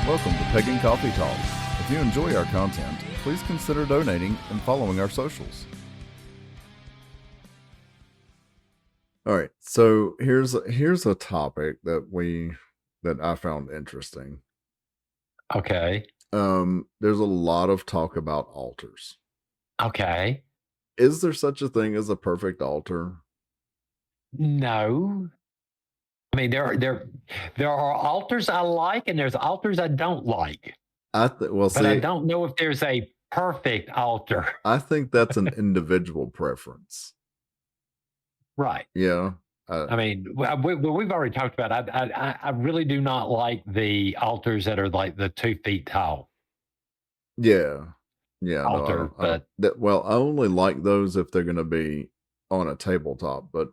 Welcome to Pagan Coffee Talk. If you enjoy our content, please consider donating and following our socials. All right, so here's a topic that I found interesting. Okay. There's a lot of talk about altars. Okay. Is there such a thing as a perfect altar? No. I mean, there are altars I like, and there's altars I don't like. But I don't know if there's a perfect altar. I think that's an individual preference. Right. Yeah. I mean, we've already talked about. I really do not like the altars that are like the 2 feet tall. Yeah. Altar, I only like those if they're going to be on a tabletop, but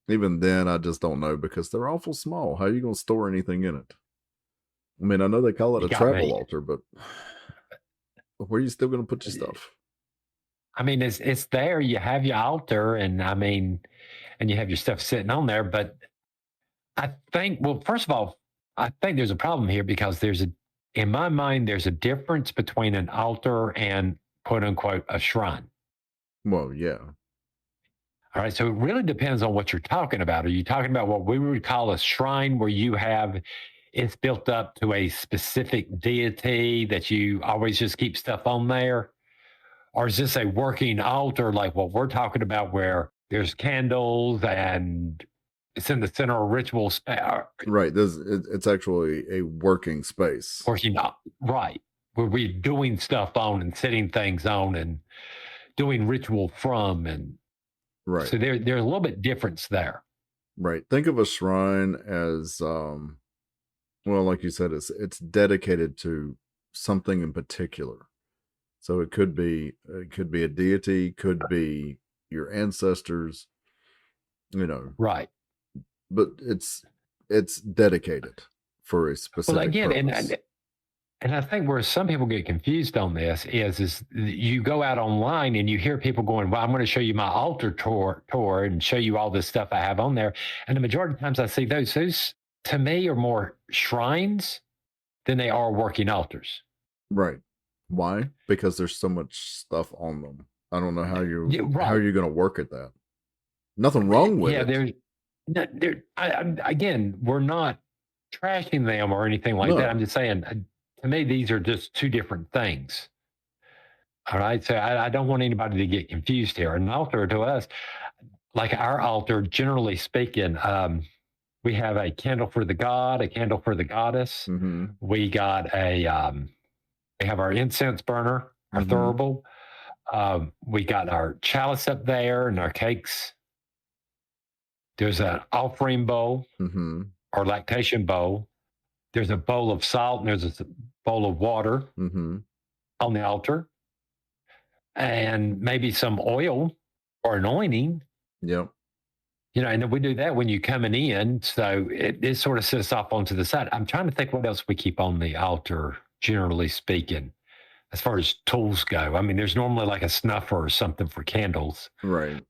even then, I just don't know because they're awful small. How are you going to store anything in it? I mean, I know they call it a travel altar, but where are you still going to put your stuff? I mean, it's there. You have your altar, and I mean, and you have your stuff sitting on there. But I think, well, first of all, I think there's a problem here because in my mind, there's a difference between an altar and quote unquote a shrine. Well, yeah. All right. So it really depends on what you're talking about. Are you talking about what we would call a shrine where it's built up to a specific deity that you always just keep stuff on there? Or is this a working altar like what we're talking about where there's candles and it's in the center of ritual space? Right. It's actually a working space. Right. Where we're doing stuff on and setting things on and doing ritual from. And right. So there's a little bit difference there. Right. Think of a shrine as, well, like you said, it's dedicated to something in particular. So it could be a deity, could be your ancestors, Right. But it's dedicated for a specific purpose. And I think where some people get confused on this is you go out online and you hear people going, well, I'm going to show you my altar tour and show you all this stuff I have on there. And the majority of times I see those to me are more shrines than they are working altars. Right. Why? Because there's so much stuff on them. I don't know how you're going to work at that. Nothing wrong with it. Again, we're not trashing them or anything like that. I'm just saying, to me, these are just two different things. All right. So I don't want anybody to get confused here. An altar to us, like our altar, generally speaking, we have a candle for the god, a candle for the goddess. Mm-hmm. We got we have our incense burner, our thurible. We got our chalice up there and our cakes. There's an offering bowl or lactation bowl. There's a bowl of salt and there's a bowl of water on the altar. And maybe some oil or anointing. Yep. And then we do that when you're coming in. So it sort of sets off onto the side. I'm trying to think what else we keep on the altar, generally speaking, as far as tools go. I mean, there's normally like a snuffer or something for candles. Right.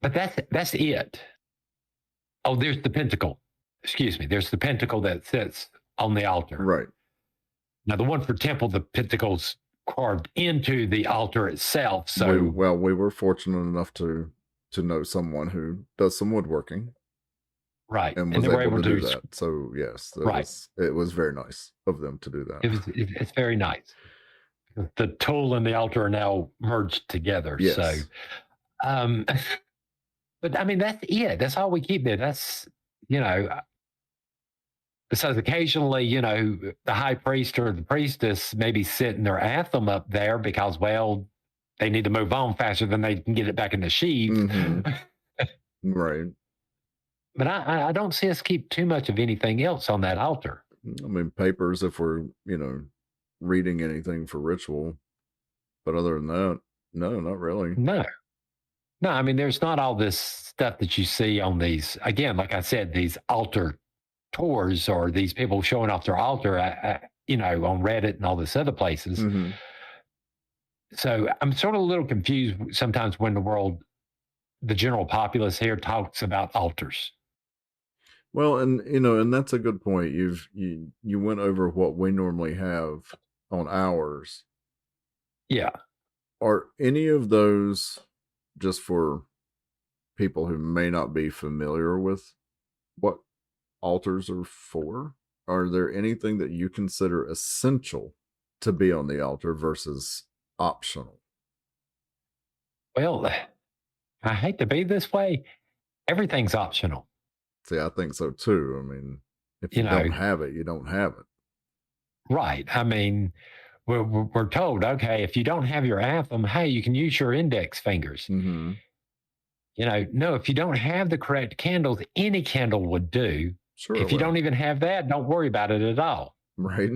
But that's it. Oh, there's the pentacle. Excuse me. There's the pentacle that sits on the altar. Right. Now, the one for temple, the pentacle's carved into the altar itself. So, we were fortunate enough to know someone who does some woodworking. Right. And was able to do that. So, yes, it was very nice of them to do that. It's very nice. The tool and the altar are now merged together. Yes. So, but I mean, that's it. That's all we keep there. That's, besides occasionally, the high priest or the priestess maybe sitting their anthem up there because, well, they need to move on faster than they can get it back in the sheath. Right. But I don't see us keep too much of anything else on that altar. I mean, papers if we're, reading anything for ritual. But other than that, no, not really. No, I mean, there's not all this stuff that you see on these, again, like I said, these altar tours or these people showing off their altar, on Reddit and all this other places. So I'm sort of a little confused sometimes when the general populace here talks about altars. Well, and that's a good point. You went over what we normally have on ours. Yeah. Are any of those, just for people who may not be familiar with what altars are for, are there anything that you consider essential to be on the altar versus optional? Well, I hate to be this way. Everything's optional. See, I think so too. I mean, if You you don't know, have it, you don't have it. right. I mean, we're told, okay, if you don't have your anthem, hey, you can use your index fingers. Mm-hmm. No, if you don't have the correct candles, any candle would do. Sure it If you will. don't even have that, don't worry about it at all. Right?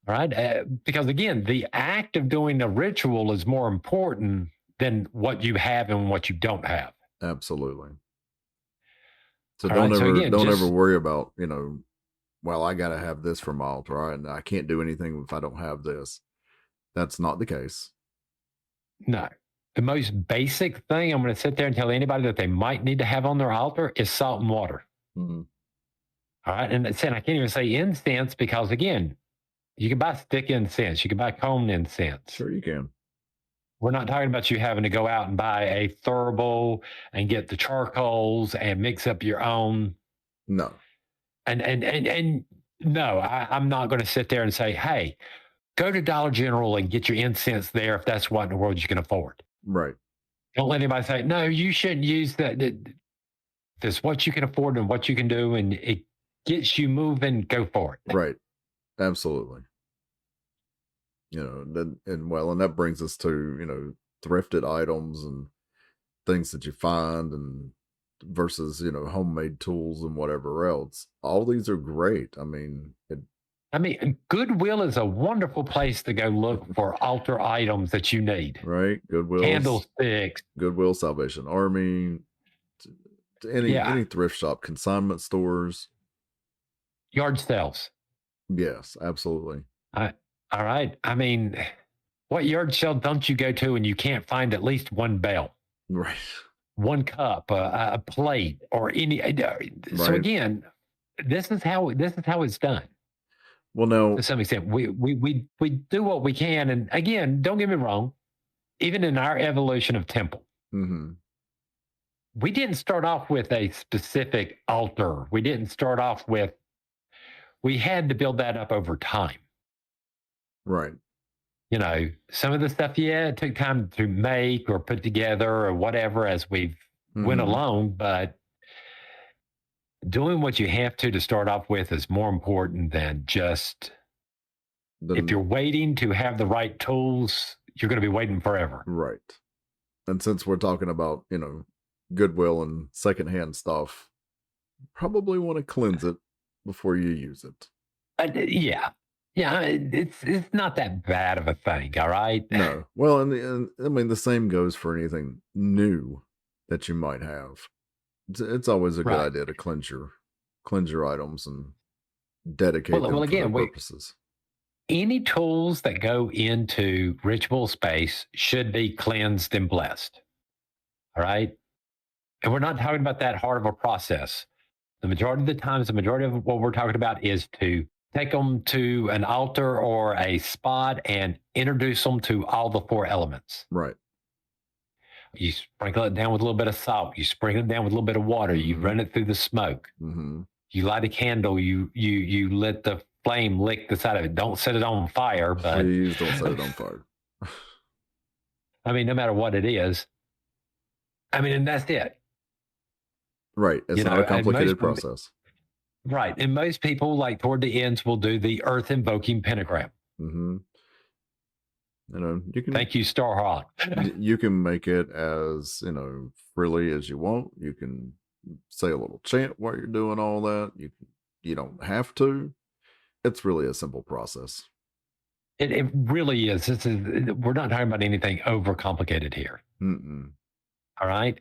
Right. Because again, the act of doing the ritual is more important than what you have and what you don't have. Absolutely. So All right. So again, don't ever just worry about, well, I gotta have this for my altar, right? And I can't do anything if I don't have this. That's not the case. no. The most basic thing I'm going to sit there and tell anybody that they might need to have on their altar is salt and water. Mm-hmm. All right. And I can't even say incense because, again, you can buy stick incense, you can buy cone incense. Sure you can. We're not talking about you having to go out and buy a thurible and get the charcoals and mix up your own. No. And no, I'm not going to sit there and say, hey, go to Dollar General and get your incense there if that's what in the world you can afford. Right. Don't let anybody say, no, you shouldn't use that. That's what you can afford and what you can do, and it gets you moving. Go for it. Right. Absolutely. And that brings us to, thrifted items and things that you find and versus, homemade tools and whatever else. All these are great. I mean, Goodwill is a wonderful place to go look for altar items that you need. Right? Goodwill, Candlesticks. Goodwill, Salvation Army, any thrift shop, consignment stores. Yard sales. Yes, absolutely. All right. I mean, what yard sale don't you go to and you can't find at least one bell, Right. one cup, a plate, or any? So Right. again, this is how it's done. Well, now, To some extent, we do what we can, and again, don't get me wrong. Even in our evolution of temple, mm-hmm. we didn't start off with a specific altar. We didn't start off with. We had to build that up over time. Right. Some of the stuff, it took time to make or put together or whatever as we went along, but doing what you have to start off with is more important than just if you're waiting to have the right tools, you're going to be waiting forever. Right. And since we're talking about, Goodwill and secondhand stuff, probably want to cleanse it before you use it. Yeah. It's not that bad of a thing. All right. No. Well, and I mean, the same goes for anything new that you might have. It's always a good idea to cleanse your items and dedicate them for their purposes. Any tools that go into ritual space should be cleansed and blessed. All right. And we're not talking about that hard of a process. The majority of the times, the majority of what we're talking about is to take them to an altar or a spot and introduce them to all the four elements. Right. You sprinkle it down with a little bit of salt. You sprinkle it down with a little bit of water. You run it through the smoke. Mm-hmm. You light a candle. You let the flame lick the side of it. Don't set it on fire. But please don't set it on fire. I mean, no matter what it is. I mean, and that's it. Right. It's not a complicated process. Right. And most people, like toward the ends, will do the earth invoking pentagram. Mm-hmm. You can. Thank you, Starhawk. You can make it as freely as you want. You can say a little chant while you're doing all that. You don't have to. It's really a simple process. It really is. We're not talking about anything overcomplicated here. Mm-mm. All right.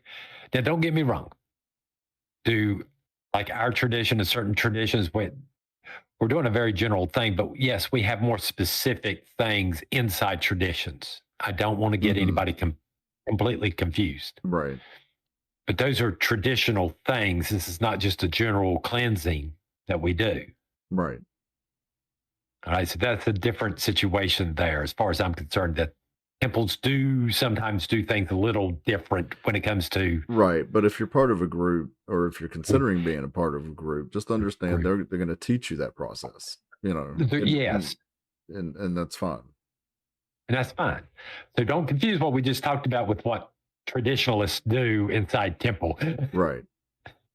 Now, don't get me wrong. Like our tradition and certain traditions, we're doing a very general thing, but yes, we have more specific things inside traditions. I don't want to get anybody completely confused. Right. but those are traditional things. This is not just a general cleansing that we do. Right. All right. So that's a different situation there, as far as I'm concerned, that temples do sometimes do things a little different when it comes to. Right. But if you're part of a group, or if you're considering being a part of a group, just understand they're going to teach you that process, Yes. And that's fine. And that's fine. So don't confuse what we just talked about with what traditionalists do inside temple. Right.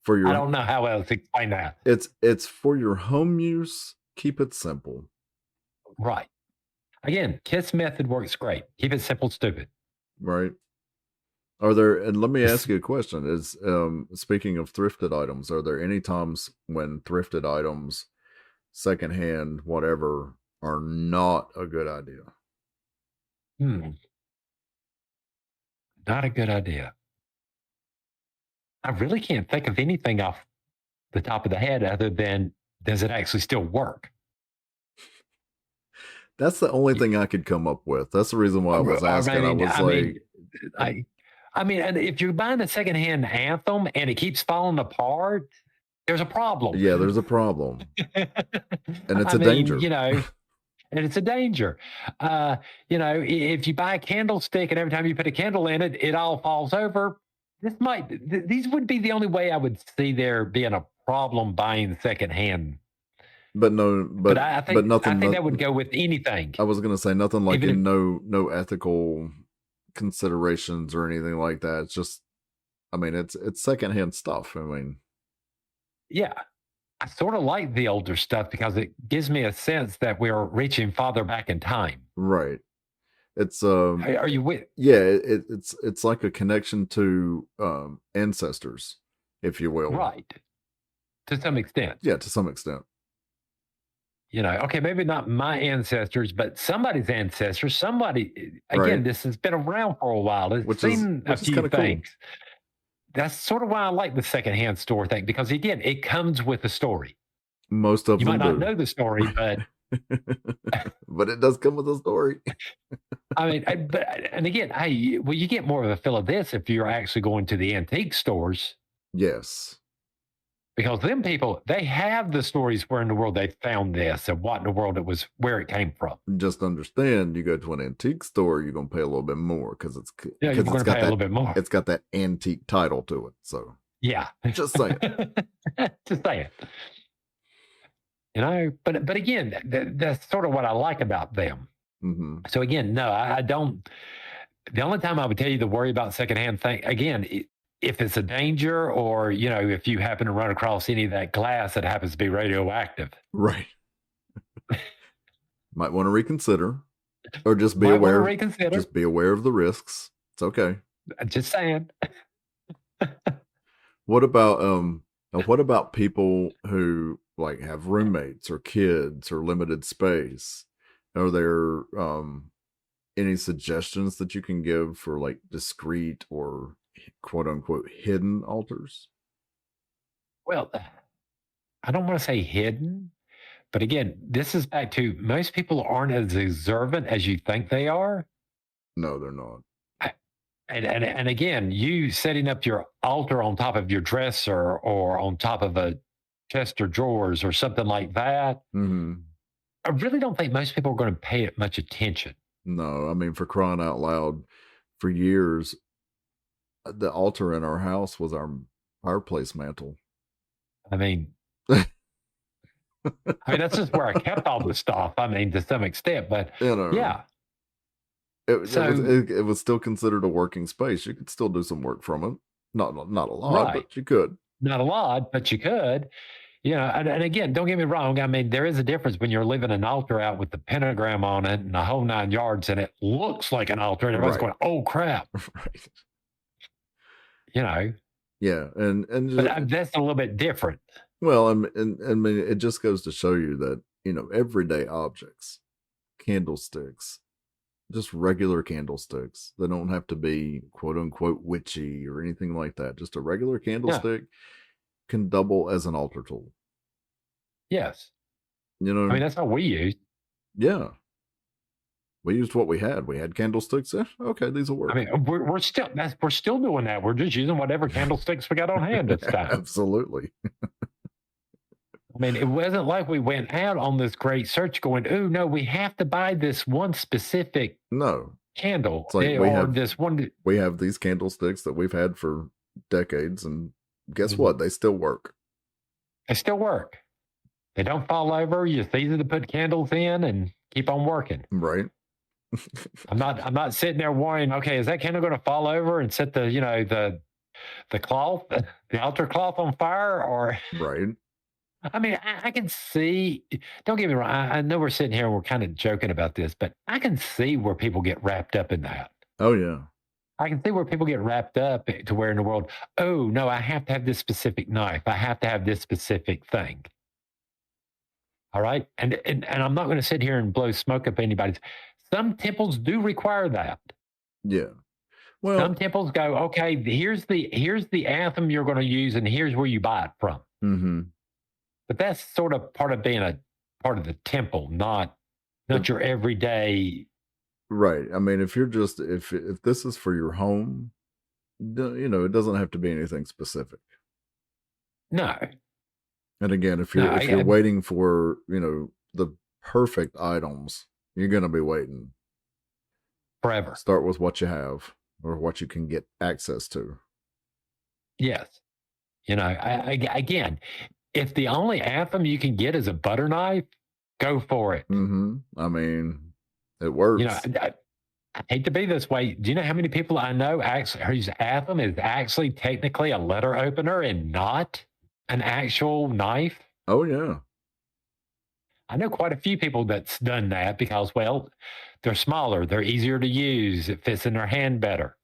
I don't know how else to explain that. It's for your home use. Keep it simple. Right. Again, KISS method works great. Keep it simple, stupid. Right. And let me ask you a question. Is speaking of thrifted items, are there any times when thrifted items, secondhand, whatever, are not a good idea? Not a good idea. I really can't think of anything off the top of the head other than, does it actually still work? That's the only thing I could come up with. That's the reason why I was asking. I mean, and if you're buying a secondhand anthem and it keeps falling apart, there's a problem. Yeah, there's a problem. And it's a danger. And it's a danger. If you buy a candlestick and every time you put a candle in it, it all falls over. These would be the only way I would see there being a problem buying secondhand. But I think that would go with anything. I was going to say nothing like no ethical considerations or anything like that. It's just, it's secondhand stuff. Yeah. I sort of like the older stuff because it gives me a sense that we're reaching farther back in time. Right. It's are you with? Yeah, it's like a connection to ancestors, if you will. Right. To some extent. Yeah, to some extent. Okay, maybe not my ancestors, but somebody's ancestors. This has been around for a while. It's seen a few things. Cool. That's sort of why I like the secondhand store thing, because again, it comes with a story. Most of them might not know the story, but but it does come with a story. And again, you get more of a feel of this if you're actually going to the antique stores. Yes. Because them people, they have the stories where in the world they found this and what in the world it was, where it came from. Just understand, you go to an antique store, you're going to pay a little bit more because you're going to pay a little bit more. It's got that antique title to it. So yeah, just saying. Just saying. But again, that's sort of what I like about them. Mm-hmm. So again, no, I don't. The only time I would tell you to worry about secondhand thing, again, if it's a danger, or if you happen to run across any of that glass that happens to be radioactive, right? Might want to reconsider, or just be aware. Just be aware of the risks. It's okay. Just saying. What about people who like have roommates or kids or limited space? Are there any suggestions that you can give for like discreet or quote unquote hidden altars? Well, I don't want to say hidden, but again, this is back to most people aren't as observant as you think they are. No, they're not. And again, you setting up your altar on top of your dresser or on top of a chest of drawers or something like that. Mm-hmm. I really don't think most people are going to pay it much attention. No, for crying out loud, for years, the altar in our house was our fireplace mantle. That's just where I kept all the stuff. To some extent, but yeah. It was still considered a working space. You could still do some work from it. Not a lot, right. But you could. Not a lot, but you could. And again, don't get me wrong. There is a difference when you're leaving an altar out with the pentagram on it and the whole 9 yards, and it looks like an altar, and everyone's going, "Oh crap!" Right. Yeah, but that's a little bit different. Well, it just goes to show you that everyday objects, candlesticks, just regular candlesticks. They don't have to be quote unquote witchy or anything like that. Just a regular candlestick can double as an altar tool. Yes. That's how we use. Yeah. We used what we had. We had candlesticks. Okay, these will work. I mean, we're still doing that. We're just using whatever candlesticks we got on hand this time. Absolutely. I mean, it wasn't like we went out on this great search going, oh, no, we have to buy this one specific candle. It's like we have these candlesticks that we've had for decades, and guess what? They still work. They still work. They don't fall over. It's easy to put candles in and keep on working. Right. I'm not sitting there worrying, okay, is that candle going to fall over and set the cloth, the altar cloth on fire? Or right. I mean, I can see, don't get me wrong. I know we're sitting here and we're kind of joking about this, but I can see where people get wrapped up in that. Oh, yeah. I can see where people get wrapped up to where in the world, oh, no, I have to have this specific knife. I have to have this specific thing. All right. And I'm not going to sit here and blow smoke up anybody's. Some temples do require that. Yeah. Well, some temples go, okay, here's the athem you're going to use, and here's where you buy it from. Mm-hmm. But that's sort of part of being a part of the temple, not your everyday. Right. I mean, if you're just if this is for your home, it doesn't have to be anything specific. No. And again, if you're waiting for the perfect items, you're going to be waiting forever. Start with what you have or what you can get access to. Yes. Again, if the only athem you can get is a butter knife, go for it. Mm-hmm. I mean, it works. I hate to be this way. Do you know how many people I know whose athem is actually technically a letter opener and not an actual knife? Oh, yeah. I know quite a few people that's done that because, well, they're smaller, they're easier to use, it fits in their hand better.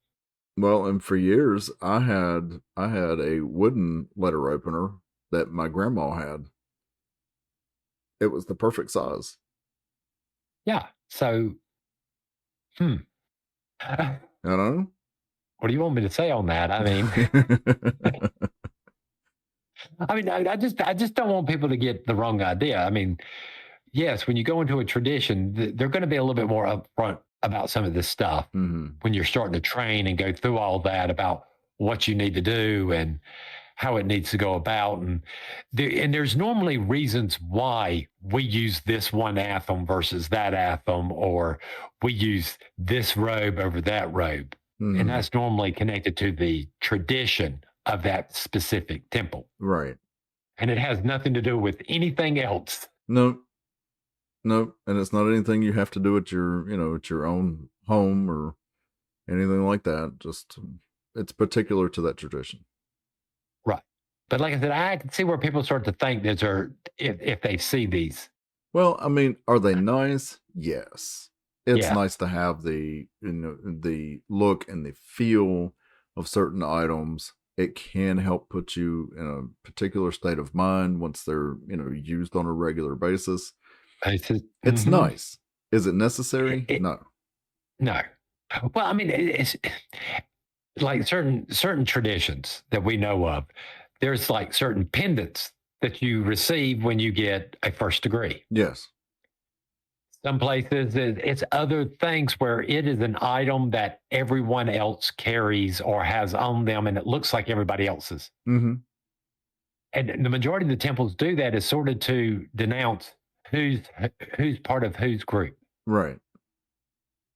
Well, and for years, I had a wooden letter opener that my grandma had. It was the perfect size. Yeah. So, I don't know. What do you want me to say on that? I mean, I just don't want people to get the wrong idea. I mean, yes, when you go into a tradition, they're going to be a little bit more upfront about some of this stuff when you're starting to train and go through all that about what you need to do and how it needs to go about. And there's normally reasons why we use this one athem versus that athem, or we use this robe over that robe. And that's normally connected to the tradition of that specific temple. Right. And it has nothing to do with anything else. No. And it's not anything you have to do at your own home or anything like that. Just it's particular to that tradition. Right. But like I said, I can see where people start to think if they see these. Well, I mean, are they nice? Yes. It's nice to have the the look and the feel of certain items. It can help put you in a particular state of mind once they're used on a regular basis. It's nice. Is it necessary? No. Well, I mean, it's like certain traditions that we know of. There's like certain pendants that you receive when you get a first degree. Yes. Some places it's other things where it is an item that everyone else carries or has on them, and it looks like everybody else's. Mm-hmm. And the majority of the temples do that is sort of to denounce who's part of whose group. Right.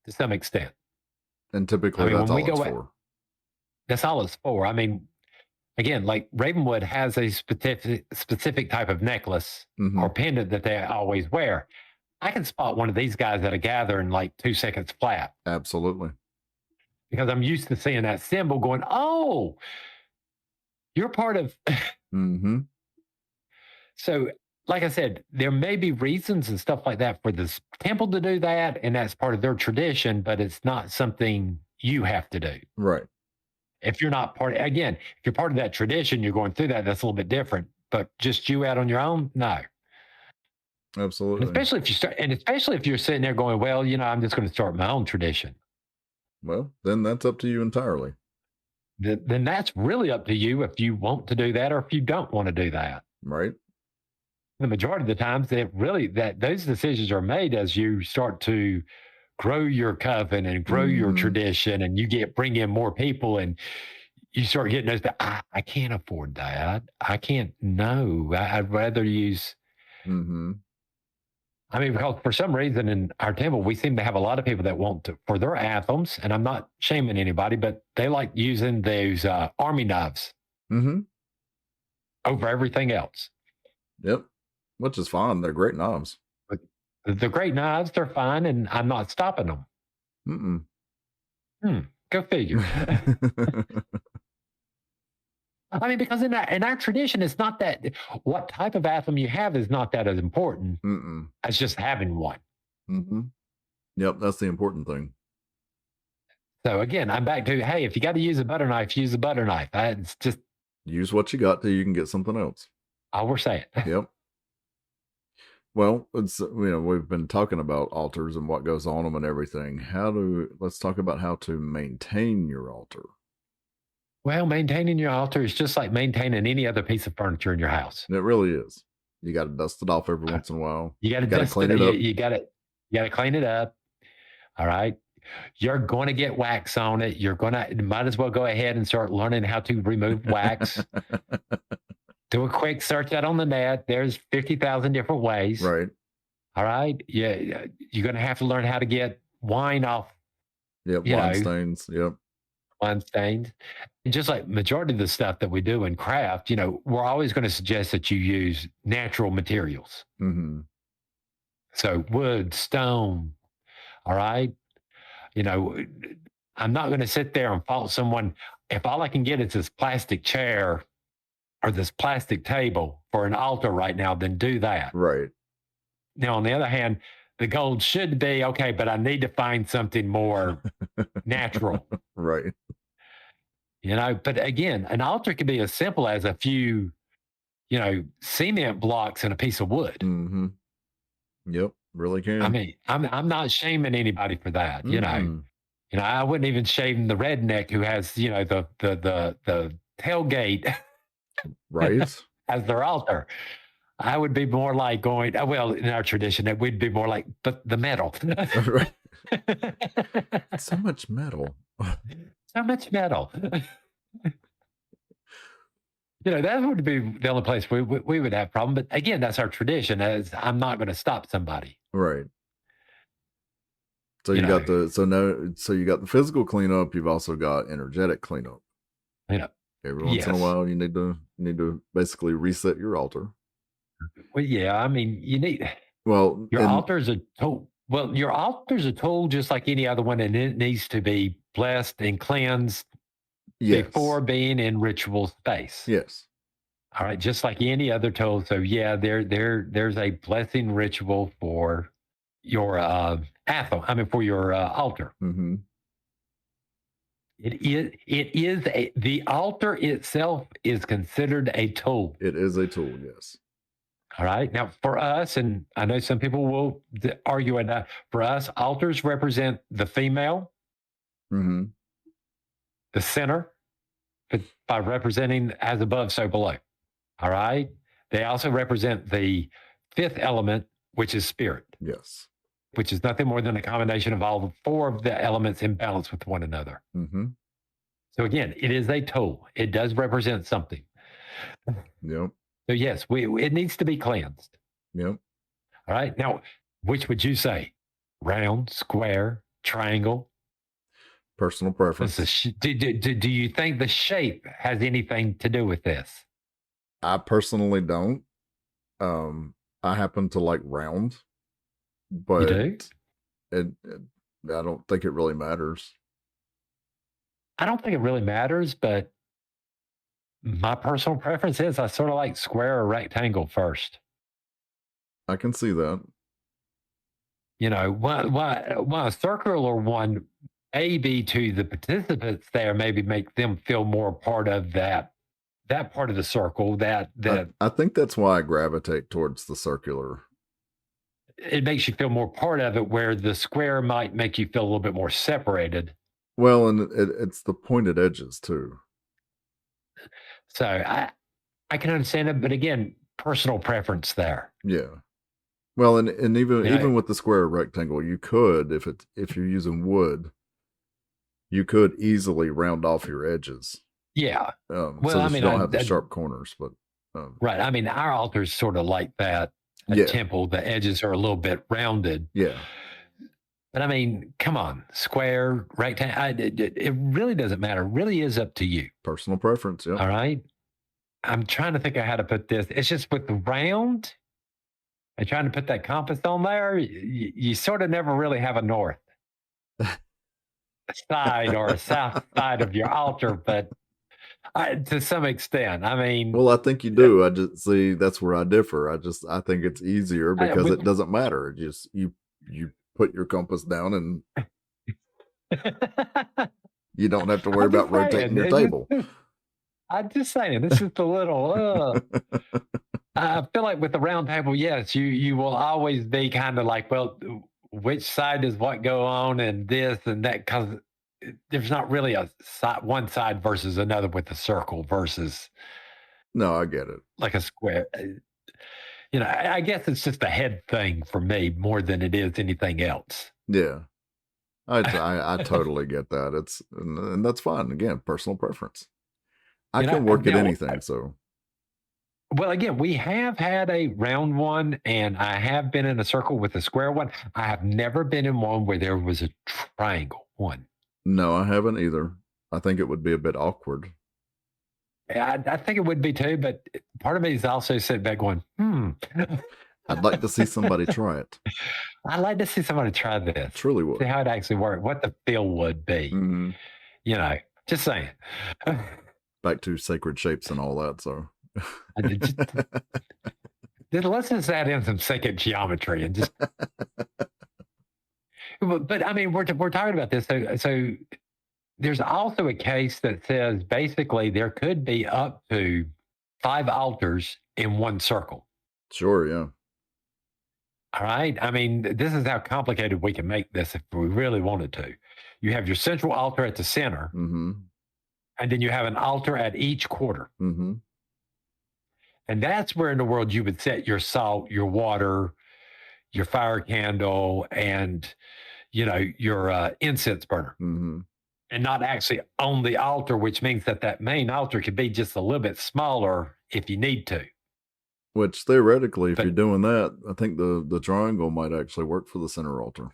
To some extent. And typically that's all it's for. That's all it's for. I mean, again, like Ravenwood has a specific type of necklace or pendant that they always wear. I can spot one of these guys at a gather in like 2 seconds flat. Absolutely. Because I'm used to seeing that symbol going, oh, you're part of. So, like I said, there may be reasons and stuff like that for this temple to do that, and that's part of their tradition, but it's not something you have to do. Right. If you're not if you're part of that tradition, you're going through that, that's a little bit different. But just you out on your own, no. Absolutely. And especially if you're sitting there going, well, I'm just going to start my own tradition. Well, then that's up to you entirely. Then that's really up to you if you want to do that or if you don't want to do that. Right. The majority of the times those decisions are made as you start to grow your coven and grow your tradition, and you bring in more people, and you start getting those. I can't afford that. I can't. No, I'd rather use. I mean, because for some reason in our temple, we seem to have a lot of people that want to, for their anthems, and I'm not shaming anybody, but they like using those army knives over everything else. Yep. Which is fine. They're great knives. But the great knives, they're fine, and I'm not stopping them. Go figure. I mean, because in our tradition, it's not that what type of athem you have is not that as important as just having one. Yep, that's the important thing. So again, I'm back to, hey, if you got to use a butter knife, use a butter knife. It's just use what you got till you can get something else. All we're saying. Yep. Well, it's we've been talking about altars and what goes on them and everything. Let's talk about how to maintain your altar. Well, maintaining your altar is just like maintaining any other piece of furniture in your house. It really is. You got to dust it off every once in a while. You got to clean it up. You got to clean it up. All right. You're going to get wax on it. Might as well go ahead and start learning how to remove wax. Do a quick search out on the net. There's 50,000 different ways. Right. All right. Yeah. You're going to have to learn how to get wine off. Yep. Wine stains. Yep. Wine stains. And just like majority of the stuff that we do in craft, we're always going to suggest that you use natural materials. So wood, stone. All right. I'm not going to sit there and fault someone. If all I can get is this plastic chair or this plastic table for an altar right now, then do that. Right. Now, on the other hand, the gold should be okay, but I need to find something more natural. Right. But again, an altar could be as simple as a few, cement blocks and a piece of wood. Yep. Really can. I mean, I'm not shaming anybody for that. I wouldn't even shame the redneck who has, the tailgate right as their altar. I would be more like going, well, in our tradition, it would be more like the metal. So much metal. So much metal. That would be the only place we would have a problem. But again, that's our tradition. As I'm not going to stop somebody. Right. So you got the physical cleanup. You've also got energetic cleanup. Every once in a while, you need to basically reset your altar. Well, yeah. I mean, you need. Well, your altar's a tool. Well, your altar's a tool just like any other one, and it needs to be blessed and cleansed before being in ritual space. Yes. All right, just like any other tool. So yeah, there's a blessing ritual for your for your altar. The altar itself is considered a tool. It is a tool, yes. All right. Now, for us, and I know some people will argue at that, for us, altars represent the female, the center, by representing as above, so below. All right. They also represent the fifth element, which is spirit. Yes. Which is nothing more than a combination of all four of the elements in balance with one another. So again, it is a tool. It does represent something. Yep. So yes, it needs to be cleansed. Yep. All right. Now, which would you say? Round, square, triangle? Personal preference. Do you think the shape has anything to do with this? I personally don't. I happen to like round, but you do? I don't think it really matters. I don't think it really matters, but my personal preference is I sort of like square or rectangle first. I can see that. Why a circular one maybe to the participants there, maybe make them feel more part of that part of the circle. I think that's why I gravitate towards the circular. It makes you feel more part of it, where the square might make you feel a little bit more separated. Well, and it's the pointed edges too. So I can understand it, but again, personal preference there. Yeah. Well, and You know, even with the square or rectangle, you could, if you're using wood, you could easily round off your edges, yeah. so Well, I that you mean, don't have the sharp corners. But right. I mean, our altar's sort of like that. A yeah, temple, the edges are a little bit rounded. yeah, But I mean, come on, square, rectangle. It really doesn't matter. It really is up to you. personal preference. Yep. All right. I'm trying to think of how to put this. It's just with the round and trying to put that compass on there, you sort of never really have a north side or a south side of your altar, but to some extent, I mean, Well, I think you do. I just see that's where I differ. I think it's easier because with, it doesn't matter. It just you put your compass down and you don't have to worry I'm just about rotating saying, your table. I'm just saying, this is the little. I feel like with the round table, yes, you will always be kind of like, well, which side does what go on, and this and that, because there's not really a side, one side versus another with a circle versus No, I get it. like a square. You know, I guess it's just a head thing for me more than it is anything else. Yeah. I totally get that. And that's fine. Again, personal preference. I You know, can work at now, anything, so well, again, we have had a round one, and I have been in a circle with a square one. I have never been in one where there was a triangle one. no, I haven't either. I think it would be a bit awkward. I think it would be too, but part of me is also sitting back going, I'd like to see somebody try it. I'd like to see somebody try this, Truly see would. how it actually worked, what the feel would be. Hmm. You know, just saying. Back to sacred shapes and all that. So Just, let's just add in some second geometry and just. But I mean, we're talking about this, so there's also a case that says basically there could be up to 5 altars in one circle. sure, yeah. All right. I mean, this is how complicated we can make this if we really wanted to. You have your central altar at the center, Mm-hmm. and then you have an altar at each quarter. Mm-hmm. And that's where in the world you would set your salt, your water, your fire candle, and your incense burner. Mm-hmm. And not actually on the altar, which means that main altar could be just a little bit smaller if you need to. Which theoretically, if But you're doing that, I think the triangle might actually work for the center altar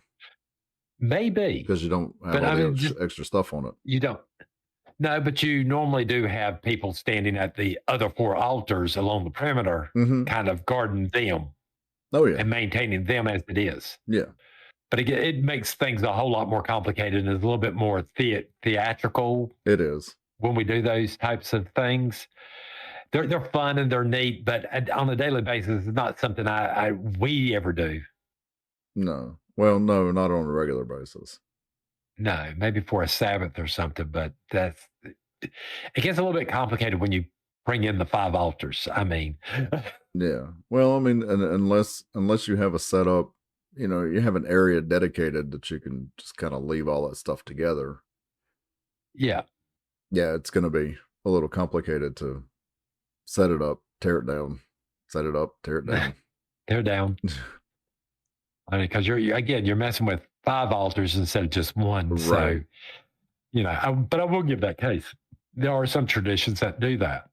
maybe. because you don't have But all I the mean, extra stuff on it. you don't. No, but you normally do have people standing at the other 4 altars along the perimeter, Mm-hmm. kind of guarding them Oh yeah, and maintaining them as it is. yeah, But again, it makes things a whole lot more complicated and is a little bit more theatrical it is. when we do those types of things. They're fun and they're neat, but on a daily basis, it's not something we ever do. No, well, no, not on a regular basis. No, maybe for a Sabbath or something, but it gets a little bit complicated when you bring in the 5 altars. I mean, Yeah. Well, I mean, unless you have a setup, you have an area dedicated that you can just kind of leave all that stuff together. yeah. Yeah, it's going to be a little complicated to set it up, tear it down, set it up, tear it down. They're down. I mean, because you're messing with 5 altars instead of just one. Right. So, but I will give that case. There are some traditions that do that.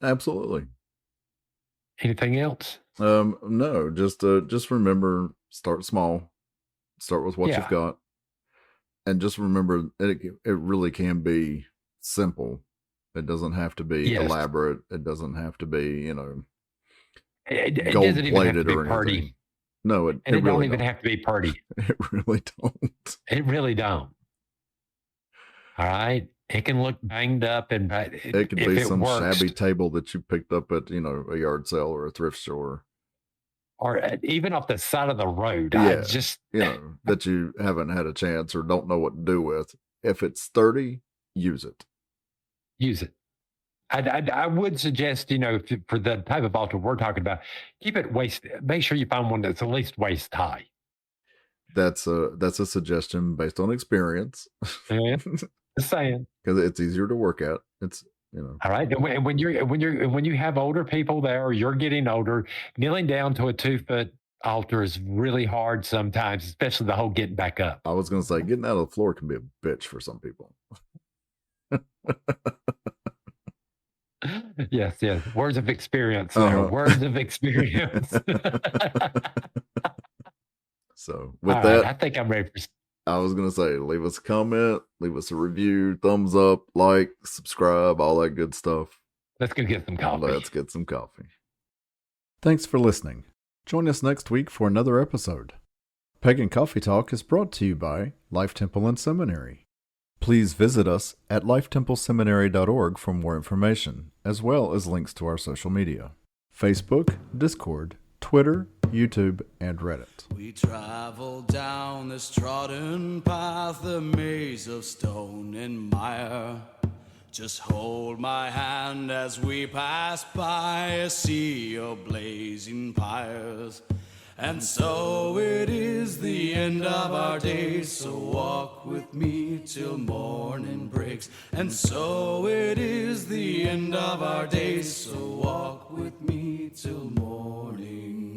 Absolutely. Anything else? No, just remember, start small, start with what you've got, and just remember it really can be simple. It doesn't have to be elaborate. It doesn't have to be, it gold doesn't even have to plated be or pretty. anything. No, it really don't even have to be pretty. It really don't. It really don't. All right. It can look banged up, and it could be some shabby table that you picked up at a yard sale or a thrift store, or even off the side of the road. Yeah, I just that you haven't had a chance or don't know what to do with. If it's sturdy, use it. Use it. I would suggest, for the type of altar we're talking about, keep it make sure you find one that's at least waist high. That's a suggestion based on experience. Yeah, just saying, because it's easier to work at. It's all right. And when you have older people there, or you're getting older, kneeling down to a 2 foot altar is really hard sometimes, especially the whole getting back up. I was going to say, getting out of the floor can be a bitch for some people. Yes. Words of experience there. Words of experience. So with All that, right, I think I'm ready for. I was going to say, leave us a comment, leave us a review, thumbs up, like, subscribe, all that good stuff. Let's go get some coffee. Let's get some coffee. Thanks for listening. Join us next week for another episode. Pagan Coffee Talk is brought to you by Life Temple and Seminary. Please visit us at lifetempleseminary.org for more information, as well as links to our social media: Facebook, Discord, Twitter, YouTube, and Reddit. We travel down this trodden path, a maze of stone and mire. Just hold my hand as we pass by a sea of blazing pyres. And so it is the end of our days, so walk with me till morning breaks. And so it is the end of our days, so walk with me till morning